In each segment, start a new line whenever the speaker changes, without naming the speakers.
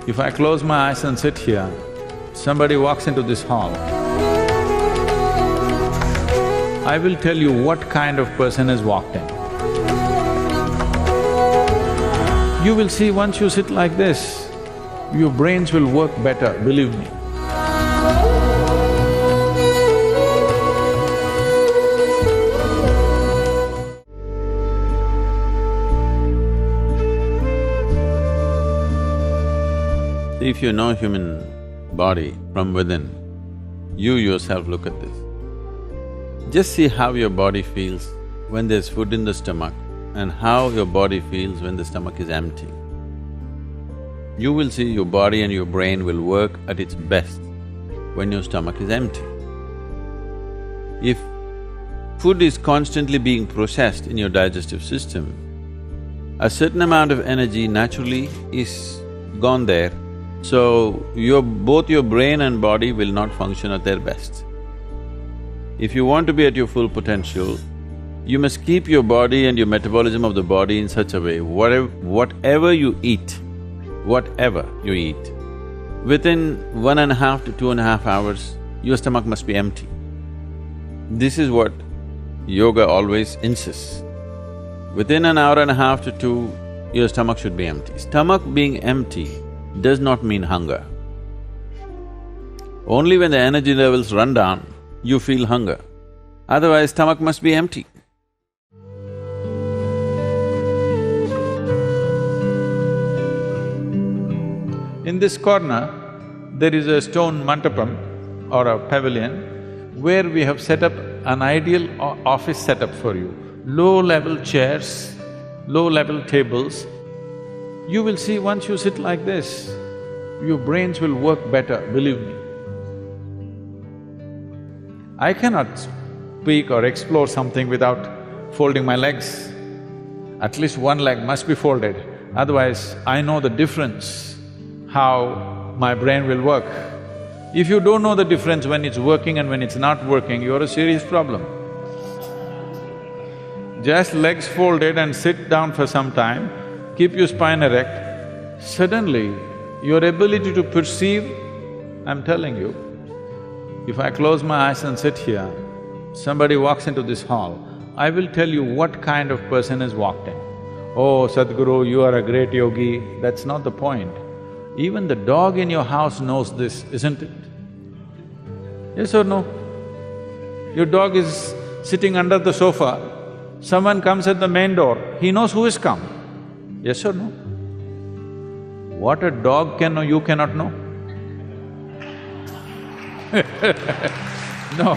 If I close my eyes and sit here, somebody walks into this hall, I will tell you what kind of person has walked in. You will see once you sit like this, your brains will work better, believe me. If you know human body from within, you yourself look at this. Just see how your body feels when there's food in the stomach and how your body feels when the stomach is empty. You will see your body and your brain will work at its best when your stomach is empty. If food is constantly being processed in your digestive system, a certain amount of energy naturally is gone there, so both your brain and body will not function at their best. If you want to be at your full potential, you must keep your body and your metabolism of the body in such a way, whatever you eat, within 1.5 to 2.5 hours, your stomach must be empty. This is what yoga always insists. Within an hour and a half to two, your stomach should be empty. Stomach being empty does not mean hunger. Only when the energy levels run down, you feel hunger. Otherwise, stomach must be empty. In this corner, there is a stone mantapam or a pavilion where we have set up an ideal office setup for you. Low-level chairs, low-level tables. You will see once you sit like this, your brains will work better, believe me. I cannot speak or explore something without folding my legs. At least one leg must be folded, otherwise I know the difference, how my brain will work. If you don't know the difference when it's working and when it's not working, you're a serious problem. Just legs folded and sit down for some time, keep your spine erect, suddenly your ability to perceive, I'm telling you, if I close my eyes and sit here, somebody walks into this hall, I will tell you what kind of person has walked in. Oh, Sadhguru, you are a great yogi, that's not the point. Even the dog in your house knows this, isn't it? Yes or no? Your dog is sitting under the sofa, someone comes at the main door, he knows who has come. Yes or no? What a dog can know, you cannot know. No,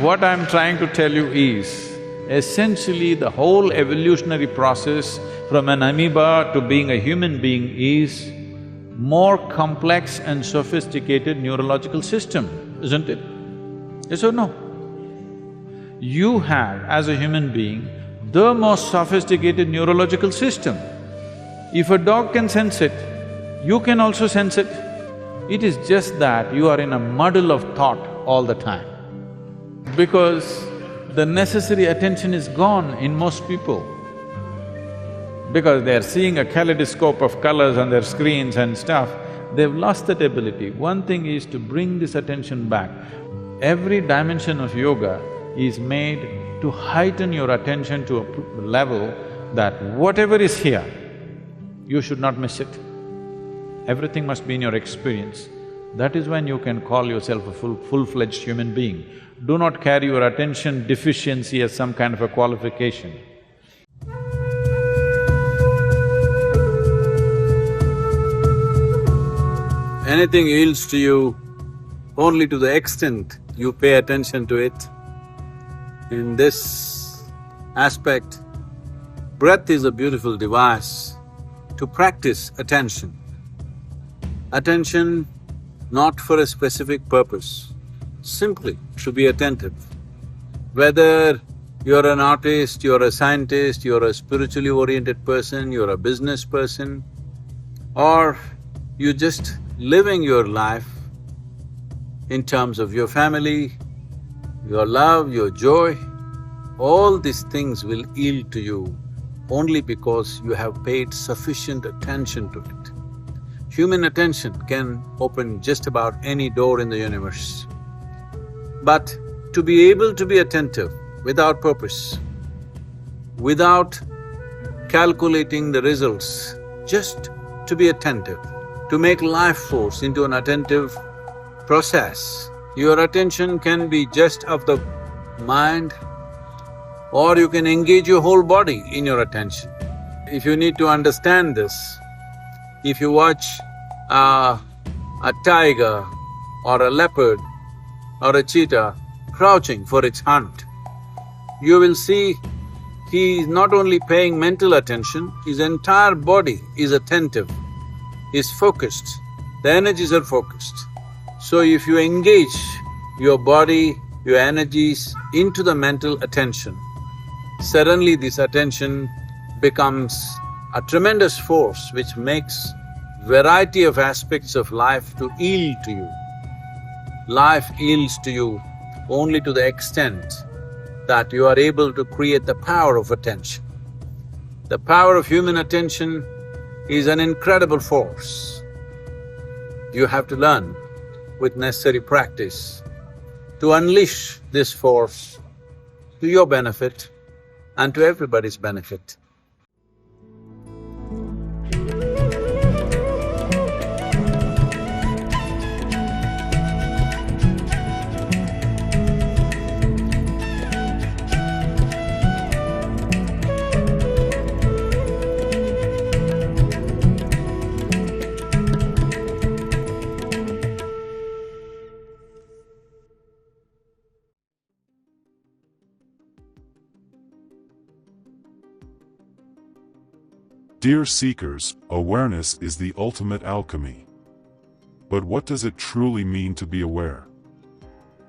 what I'm trying to tell you is, essentially the whole evolutionary process from an amoeba to being a human being is more complex and sophisticated neurological system, isn't it? Yes or no? You have, as a human being, the most sophisticated neurological system. If a dog can sense it, you can also sense it. It is just that you are in a muddle of thought all the time. Because the necessary attention is gone in most people. Because they are seeing a kaleidoscope of colors on their screens and stuff, they've lost that ability. One thing is to bring this attention back. Every dimension of yoga is made to heighten your attention to a level that whatever is here, you should not miss it. Everything must be in your experience. That is when you can call yourself a full-fledged human being. Do not carry your attention deficiency as some kind of a qualification. Anything yields to you only to the extent you pay attention to it. In this aspect, breath is a beautiful device to practice attention. Attention not for a specific purpose, simply to be attentive. Whether you're an artist, you're a scientist, you're a spiritually oriented person, you're a business person, or you're just living your life in terms of your family, your love, your joy, all these things will yield to you only because you have paid sufficient attention to it. Human attention can open just about any door in the universe. But to be able to be attentive without purpose, without calculating the results, just to be attentive, to make life force into an attentive process. Your attention can be just of the mind, or you can engage your whole body in your attention. If you need to understand this, if you watch a tiger or a leopard or a cheetah crouching for its hunt, you will see he is not only paying mental attention, his entire body is attentive, is focused, the energies are focused. So if you engage your body, your energies into the mental attention, suddenly this attention becomes a tremendous force which makes variety of aspects of life to yield to you. Life yields to you only to the extent that you are able to create the power of attention. The power of human attention is an incredible force. You have to learn with necessary practice to unleash this force to your benefit and to everybody's benefit.
Dear seekers, awareness is the ultimate alchemy. But what does it truly mean to be aware?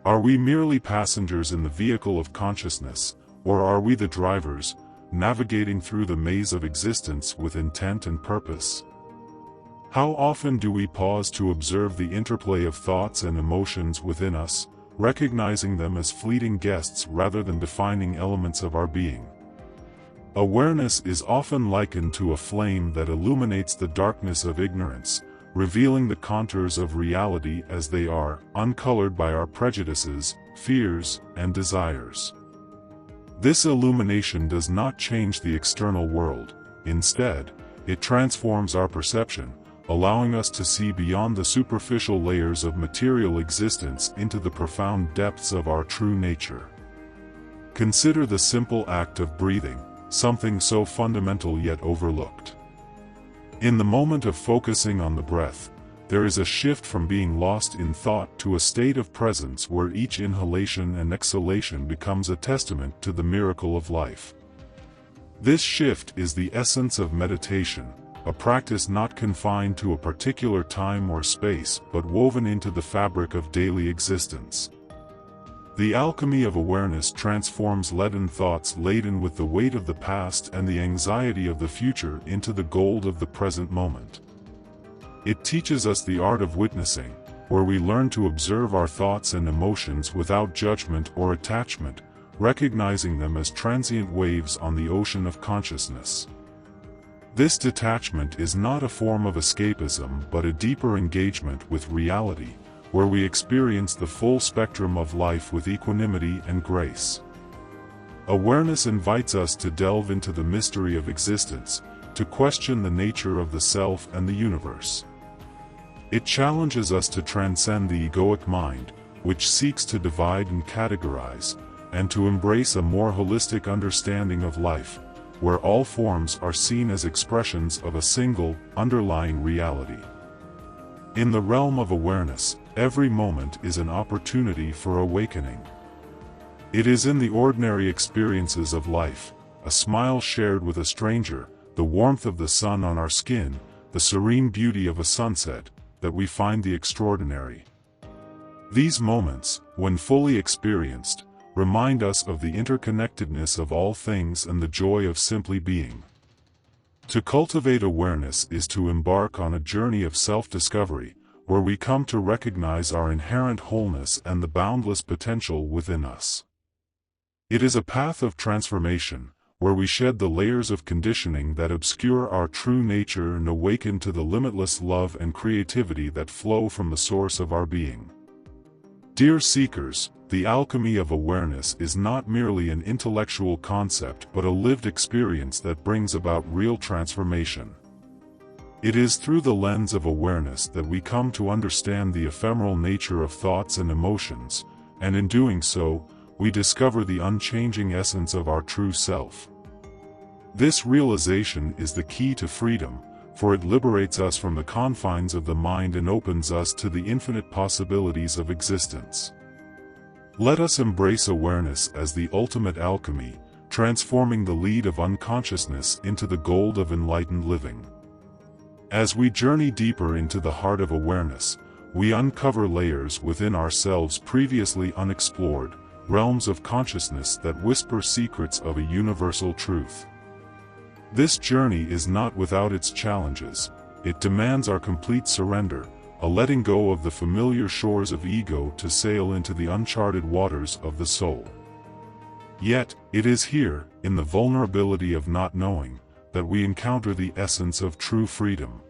Are we merely passengers in the vehicle of consciousness, or are we the drivers, navigating through the maze of existence with intent and purpose? How often do we pause to observe the interplay of thoughts and emotions within us, recognizing them as fleeting guests rather than defining elements of our being? Awareness is often likened to a flame that illuminates the darkness of ignorance, revealing the contours of reality as they are, uncolored by our prejudices, fears, and desires. This illumination does not change the external world. Instead, it transforms our perception, allowing us to see beyond the superficial layers of material existence into the profound depths of our true nature. Consider the simple act of breathing, something so fundamental yet overlooked. In the moment of focusing on the breath, there is a shift from being lost in thought to a state of presence where each inhalation and exhalation becomes a testament to the miracle of life. This shift is the essence of meditation, a practice not confined to a particular time or space but woven into the fabric of daily existence. The alchemy of awareness transforms leaden thoughts laden with the weight of the past and the anxiety of the future into the gold of the present moment. It teaches us the art of witnessing, where we learn to observe our thoughts and emotions without judgment or attachment, recognizing them as transient waves on the ocean of consciousness. This detachment is not a form of escapism but a deeper engagement with reality, where we experience the full spectrum of life with equanimity and grace. Awareness invites us to delve into the mystery of existence, to question the nature of the self and the universe. It challenges us to transcend the egoic mind, which seeks to divide and categorize, and to embrace a more holistic understanding of life, where all forms are seen as expressions of a single, underlying reality. In the realm of awareness, every moment is an opportunity for awakening. It is in the ordinary experiences of life, a smile shared with a stranger, the warmth of the sun on our skin, the serene beauty of a sunset, that we find the extraordinary. These moments, when fully experienced, remind us of the interconnectedness of all things and the joy of simply being. To cultivate awareness is to embark on a journey of self-discovery, where we come to recognize our inherent wholeness and the boundless potential within us. It is a path of transformation, where we shed the layers of conditioning that obscure our true nature and awaken to the limitless love and creativity that flow from the source of our being. Dear seekers, the alchemy of awareness is not merely an intellectual concept but a lived experience that brings about real transformation. It is through the lens of awareness that we come to understand the ephemeral nature of thoughts and emotions, and in doing so, we discover the unchanging essence of our true self. This realization is the key to freedom, for it liberates us from the confines of the mind and opens us to the infinite possibilities of existence. Let us embrace awareness as the ultimate alchemy, transforming the lead of unconsciousness into the gold of enlightened living. As we journey deeper into the heart of awareness, we uncover layers within ourselves previously unexplored, realms of consciousness that whisper secrets of a universal truth. This journey is not without its challenges. It demands our complete surrender, a letting go of the familiar shores of ego to sail into the uncharted waters of the soul. Yet, it is here, in the vulnerability of not knowing, that we encounter the essence of true freedom.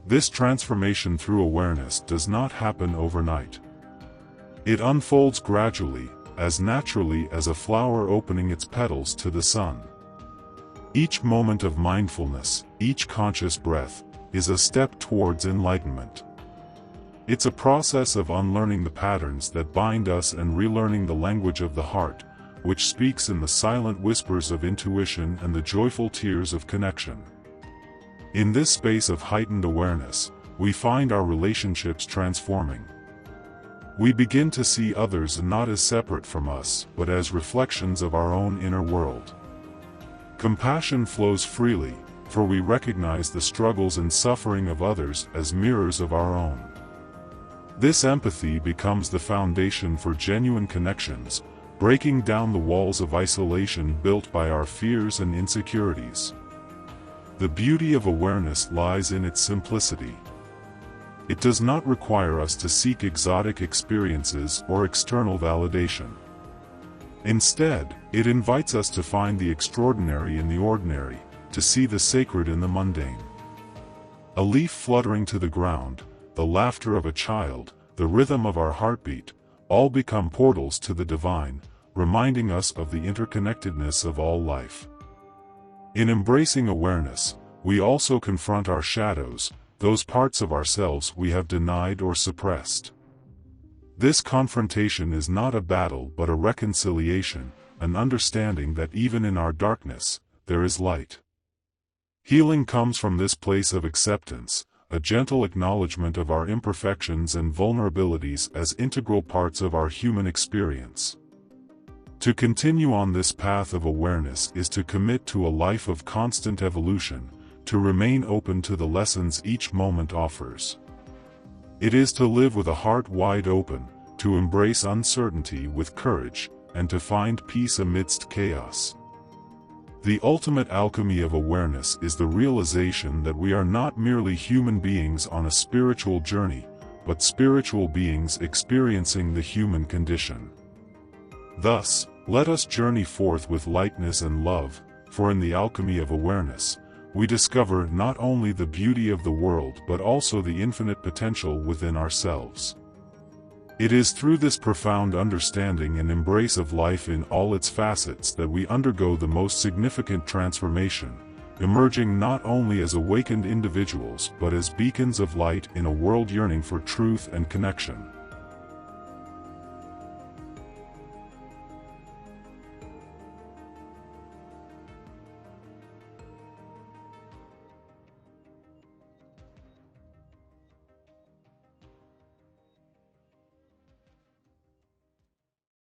This transformation through awareness does not happen overnight. It unfolds gradually, as naturally as a flower opening its petals to the sun. Each moment of mindfulness, each conscious breath, is a step towards enlightenment. It's a process of unlearning the patterns that bind us and relearning the language of the heart, which speaks in the silent whispers of intuition and the joyful tears of connection. In this space of heightened awareness, we find our relationships transforming. We begin to see others not as separate from us, but as reflections of our own inner world. Compassion flows freely, for we recognize the struggles and suffering of others as mirrors of our own. This empathy becomes the foundation for genuine connections, breaking down the walls of isolation built by our fears and insecurities. The beauty of awareness lies in its simplicity. It does not require us to seek exotic experiences or external validation. Instead, it invites us to find the extraordinary in the ordinary, to see the sacred in the mundane. A leaf fluttering to the ground, the laughter of a child, the rhythm of our heartbeat, all become portals to the divine, reminding us of the interconnectedness of all life. In embracing awareness, we also confront our shadows, those parts of ourselves we have denied or suppressed. This confrontation is not a battle but a reconciliation, an understanding that even in our darkness, there is light. Healing comes from this place of acceptance, a gentle acknowledgement of our imperfections and vulnerabilities as integral parts of our human experience. To continue on this path of awareness is to commit to a life of constant evolution, to remain open to the lessons each moment offers. It is to live with a heart wide open, to embrace uncertainty with courage, and to find peace amidst chaos. The ultimate alchemy of awareness is the realization that we are not merely human beings on a spiritual journey, but spiritual beings experiencing the human condition. Thus, let us journey forth with lightness and love, for in the alchemy of awareness, we discover not only the beauty of the world but also the infinite potential within ourselves. It is through this profound understanding and embrace of life in all its facets that we undergo the most significant transformation, emerging not only as awakened individuals but as beacons of light in a world yearning for truth and connection.